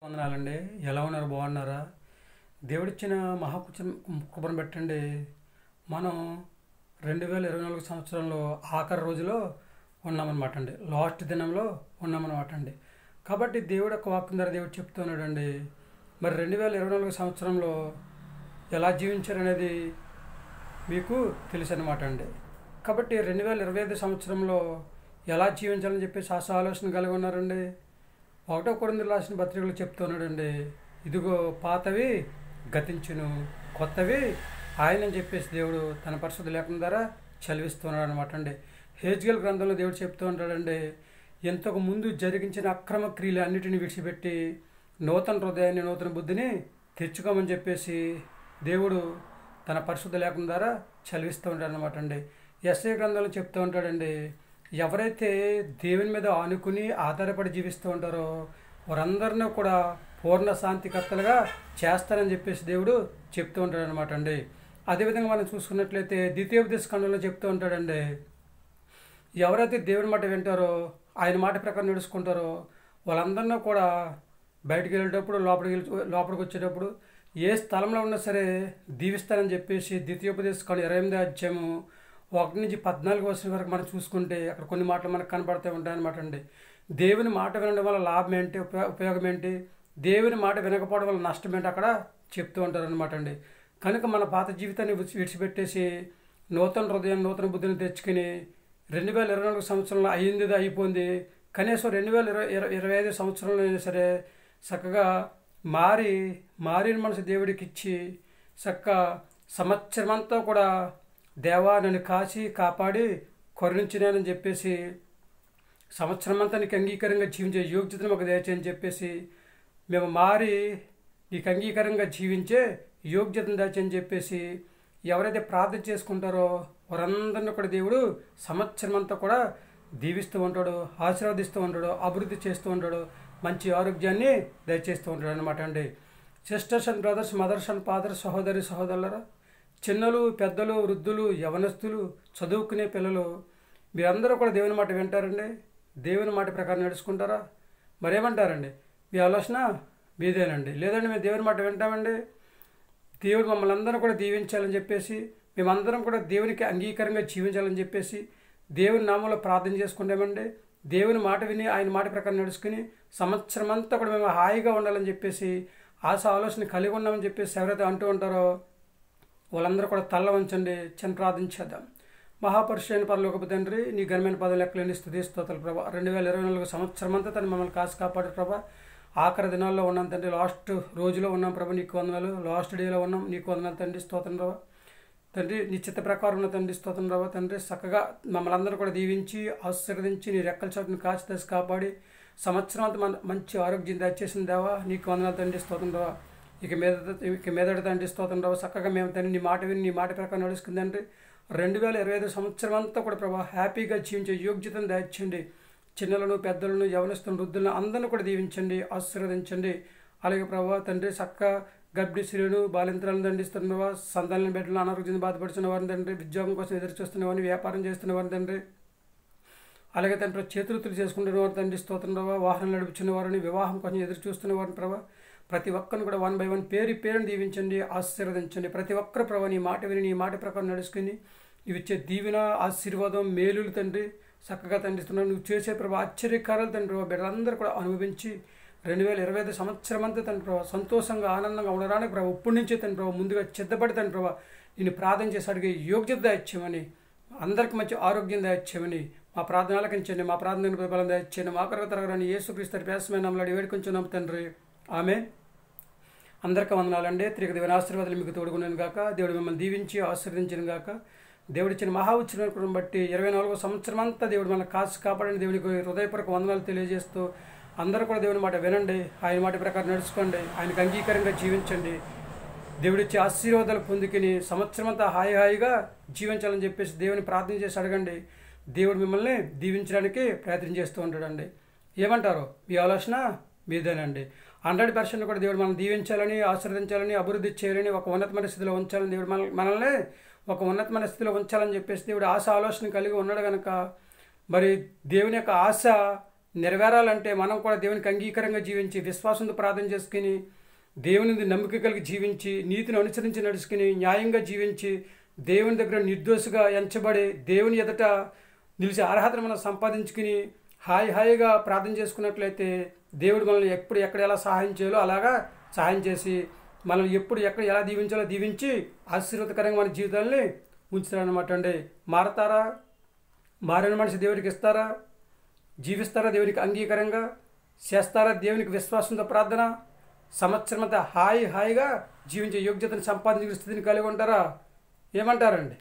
వందనాలండి. ఎలా ఉన్నారు? బాగున్నారా? దేవుడిచ్చిన కృపను పెట్టండి. మనం 2024 సంవత్సరంలో ఆఖరి రోజులో ఉన్నామన్నమాట అండి. లాస్ట్ దినంలో ఉన్నామన్నమాట అండి. కాబట్టి దేవుడు యొక్క వాక్యం ద్వారా దేవుడు చెప్తున్నాడండి. మరి 2024 సంవత్సరంలో ఎలా జీవించారనేది మీకు తెలుసు అనమాట అండి. కాబట్టి 2025 సంవత్సరంలో ఎలా జీవించాలని చెప్పేసి ఆలోచన కలిగి ఉన్నారండి. 1 కొరింథీయులకు రాసిన పత్రికలు చెప్తున్నాడండి. ఇదిగో పాతవి గతించును, కొత్తవి ఆయనని చెప్పేసి దేవుడు తన పరిశుద్ధ లేఖనం ద్వారా చదివిస్తున్నాడు అనమాట అండి. హెజ్కేలు గ్రంథంలో దేవుడు చెప్తూ ఉంటాడండి, ఇంతకు ముందు జరిగించిన అక్రమ క్రియలు అన్నిటిని విడిచిపెట్టి నూతన హృదయాన్ని, నూతన బుద్ధిని తెచ్చుకోమని చెప్పేసి దేవుడు తన పరిశుద్ధ లేఖనం ద్వారా చదివిస్తూ ఉంటాడు అనమాట అండి. యెషయా గ్రంథంలో చెప్తూ ఉంటాడండి, ఎవరైతే దేవుని మీద ఆనుకుని ఆధారపడి జీవిస్తూ ఉంటారో వారందరినీ కూడా పూర్ణ శాంతికర్తలుగా చేస్తారని చెప్పేసి దేవుడు చెప్తూ ఉంటాడు అనమాట అండి. అదేవిధంగా మనం చూసుకున్నట్లయితే ద్వితీయోపదేశ కాండంలో చెప్తూ ఉంటాడండి, ఎవరైతే దేవుని మాట వింటారో, ఆయన మాట ప్రకారం నడుచుకుంటారో వాళ్ళందరినీ కూడా బయటికి వెళ్ళేటప్పుడు, లోపలికి వచ్చేటప్పుడు ఏ స్థలంలో ఉన్నా సరే దీవిస్తారని చెప్పేసి ద్వితీయోపదేశ కాండం 28వ అధ్యాయము 1 నుంచి 14 వర్షం వరకు మనం చూసుకుంటే అక్కడ కొన్ని మాటలు మనకు కనపడుతూ ఉంటాయన్నమాట అండి. దేవుని మాట వినడం వల్ల లాభం ఏంటి, ఉపయోగం ఏంటి, దేవుని మాట వినకపోవడం వల్ల నష్టం ఏంటి అక్కడ చెప్తూ ఉంటారు అనమాట అండి. కనుక మన పాత జీవితాన్ని విడిచిపెట్టేసి నూతన హృదయం, నూతన బుద్ధిని తెచ్చుకుని 2024 సంవత్సరంలో అయిపోయింది, కనీసం 2025 సంవత్సరంలో అయినా సరే చక్కగా మారిన మనసు దేవుడికి ఇచ్చి చక్కగా సంవత్సరం అంతా కూడా దేవా నన్ను కాచి కాపాడి కరుణించినానని చెప్పేసి సంవత్సరం అంతా నీకు అంగీకారంగా జీవించే యోగ్యతను మాకు దయచేయని చెప్పేసి మేము నీకు అంగీకారంగా జీవించే యోగ్యతను దయచేయని చెప్పేసి ఎవరైతే ప్రార్థన చేసుకుంటారో వారందరినీ కూడా దేవుడు సంవత్సరం అంతా కూడా దీవిస్తూ ఉంటాడు, ఆశీర్వదిస్తూ ఉంటాడు, అభివృద్ధి చేస్తూ ఉంటాడు, మంచి ఆరోగ్యాన్ని దయచేస్తూ ఉంటాడు అనమాట అండి. Sisters and brothers, mothers and fathers, సహోదరులారా, చిన్నలు, పెద్దలు, వృద్ధులు, యవనస్తులు, చదువుకునే పిల్లలు, మీరందరూ కూడా దేవుని మాట వింటారండి? దేవుని మాట ప్రకారం నడుచుకుంటారా? మరేమంటారండి? మీ ఆలోచన మీదేనండి. లేదండి మేము దేవుని మాట వింటామండి, దేవుడు మమ్మల్ని అందరూ కూడా దీవించాలని చెప్పేసి, మేమందరం కూడా దేవునికి అంగీకారంగా జీవించాలని చెప్పేసి దేవుని నామంలో ప్రార్థన చేసుకుంటామండి. దేవుని మాట విని ఆయన మాట ప్రకారం నడుచుకుని సంవత్సరం అంతా కూడా మేము హాయిగా ఉండాలని చెప్పేసి ఆలోచన కలిగి ఉన్నామని చెప్పేసి ఎవరైతే అంటూ ఉంటారో వాళ్ళందరూ కూడా తల్ల వంచండి, చిన్న ప్రార్థన చేద్దాం. మహాపరుషుడైన పరలోకపు తండ్రి, నీ ఘనమైన పదవులు లెక్కలేని స్తుతి స్తోత్రాలు ప్రభా. 2024 సంవత్సరం అంతా తను మమ్మల్ని కాసి కాపాడు ప్రభా. ఆఖరి దినాల్లో ఉన్నాం తండ్రి, లాస్ట్ రోజులో ఉన్నాం ప్రభా, నీకు వందనాలు. లాస్ట్ డేలో ఉన్నాం, నీకు వందనాలు తండ్రి, స్తోత్రం ప్రభా. తండ్రి నీ చిత్త ప్రకారం ఉన్న తండ్రి, స్తోత్రం ప్రభా. తండ్రి చక్కగా మమ్మల్ని అందరూ కూడా దీవించి ఆశీర్వదించి నీ రెక్కల చోటుని కాచి తెసి కాపాడి సంవత్సరం అంతా మంచి ఆరోగ్యం దయచేసిన దేవా, నీకు వందనాలు తండ్రి, స్తోత్రం ప్రభా. ఇక మీదట తండ్రి, స్తోత్రం ప్రభా. చక్కగా మేము తండ్రి నీ మాట విని నీ మాట ప్రకారం నడుచుకుందండి. 2025 సంవత్సరం అంతా కూడా ప్రభా హ్యాపీగా జీవించే యోగ్యతను దయచేయండి. చిన్నలను, పెద్దలను, యవనస్తులను, వృద్ధులను అందరిని కూడా దీవించండి, ఆశీర్వదించండి. అలాగే ప్రభా తండ్రి చక్క గర్భిణీ స్త్రీలను, బాలింతరాలను దండిస్తున్న వారు, సంతానం బిడ్డలను, అనారోగ్యం బాధపడుతున్న వారిని తండ్రి, ఉద్యోగం కోసం ఎదురు చూస్తున్న వారిని, వ్యాపారం చేస్తున్న వారిని తండ్రి, అలాగే తండ్రి చేతులు చేసుకుంటున్న వారు తండ్రి, స్తోత్రం ప్రభా. వాహనం నడుపుచున్న వారిని, వివాహం కోసం ఎదురు చూస్తున్న వారిని ప్రభా, ప్రతి ఒక్కరిని కూడా 1 by 1 పేరుని దీవించండి, ఆశీర్వదించండి. ప్రతి ఒక్కరు ప్రభా నీ మాట విని నీ మాట ప్రకారం నడుచుకుని ఇవి ఇచ్చే దీవెన, ఆశీర్వాదం, మేలులు తండ్రి చక్కగా తండ్రిస్తున్నావు. నువ్వు చేసే ప్రభా ఆశ్చర్యకారాలు తండ్రి ప్రభా బిడ్డలందరూ కూడా అనుభవించి 2025 సంవత్సరం అంతా తండ్రి ప్రభా సంతోషంగా, ఆనందంగా ఉండడానికి ప్రభా ఇప్పటి నుంచే తండ్రి ప్రభా ముందుగా సిద్ధపడి తండ్రి ప్రభా నేను ప్రార్థన చేసి అడిగే యోగ్యత దయచేయమని, అందరికీ మంచి ఆరోగ్యం దయచేయమని, మా ప్రార్థన ఆలకించండి, మా ప్రార్థన బలం దయచేయండి. మా కొరకు తరగని యేసుక్రీస్తు పేసమైన నమ్మలాడి వేడుకొంచున్నాం తండ్రి, ఆమె. అందరికీ వందనాలండి. తిరిగి దేవుని ఆశీర్వాదాలు మీకు తోడుకున్నాను గాక. దేవుడు మిమ్మల్ని దీవించి ఆశీర్వదించను గాక. దేవుడిచ్చిన మహా ఉత్సవం బట్టి 24వ సంవత్సరం అంతా దేవుడు మనల్ని కాచి కాపాడని దేవునికి హృదయపూర్వక వందనాలు తెలియజేస్తూ అందరూ కూడా దేవుని మాట వినండి, ఆయన మాట ప్రకారం నడుచుకోండి, ఆయనకు అంగీకారంగా జీవించండి. దేవుడిచ్చే ఆశీర్వాదాలు పొందుకుని సంవత్సరం అంతా హాయిగా జీవించాలని చెప్పేసి దేవుని ప్రార్థన చేసి అడగండి. దేవుడు మిమ్మల్ని దీవించడానికి ప్రయత్నం చేస్తూ ఉంటాడండి. ఏమంటారు? మీ ఆలోచన మీదేనండి. 100% కూడా దేవుడు మనల్ని దీవించాలని, ఆశీర్వదించాలని, అభివృద్ధి చేయాలని, ఒక ఉన్నతమైన స్థితిలో ఉంచాలని, దేవుడు మనల్ని ఒక ఉన్నతమైన స్థితిలో ఉంచాలని చెప్పేసి దేవుడు ఆలోచన కలిగి ఉన్నాడు కనుక మరి దేవుని యొక్క ఆశ నెరవేరాలంటే మనం కూడా దేవునికి అంగీకారంగా జీవించి విశ్వాసంతో ప్రార్థన చేసుకుని దేవుని నమ్మిక కలిగి జీవించి నీతిని అనుసరించి నడుచుకుని న్యాయంగా జీవించి దేవుని దగ్గర నిర్దోషిగా ఎంచబడి దేవుని ఎదుట నిలిచే అర్హతను మనం సంపాదించుకుని హాయిగా ప్రార్థన చేసుకున్నట్లయితే దేవుడు మనల్ని ఎప్పుడు ఎక్కడ ఎలా సహాయం చేయాలో అలాగా సహాయం చేసి మనల్ని ఎప్పుడు ఎక్కడ ఎలా దీవించాలో దీవించి ఆశీర్వాదకరంగా మన జీవితాన్ని ఉంచుతారనమాట అండి. మారతారా? మారిన మనిషి దేవుడికి ఇస్తారా? జీవిస్తారా దేవునికి అంగీకారంగా? చేస్తారా దేవునికి విశ్వాసంతో ప్రార్థన? సంవత్సరం అంతా హాయిగా జీవించే యోగ్యతను సంపాదించే స్థితిని కలిగి ఉంటారా? ఏమంటారండి?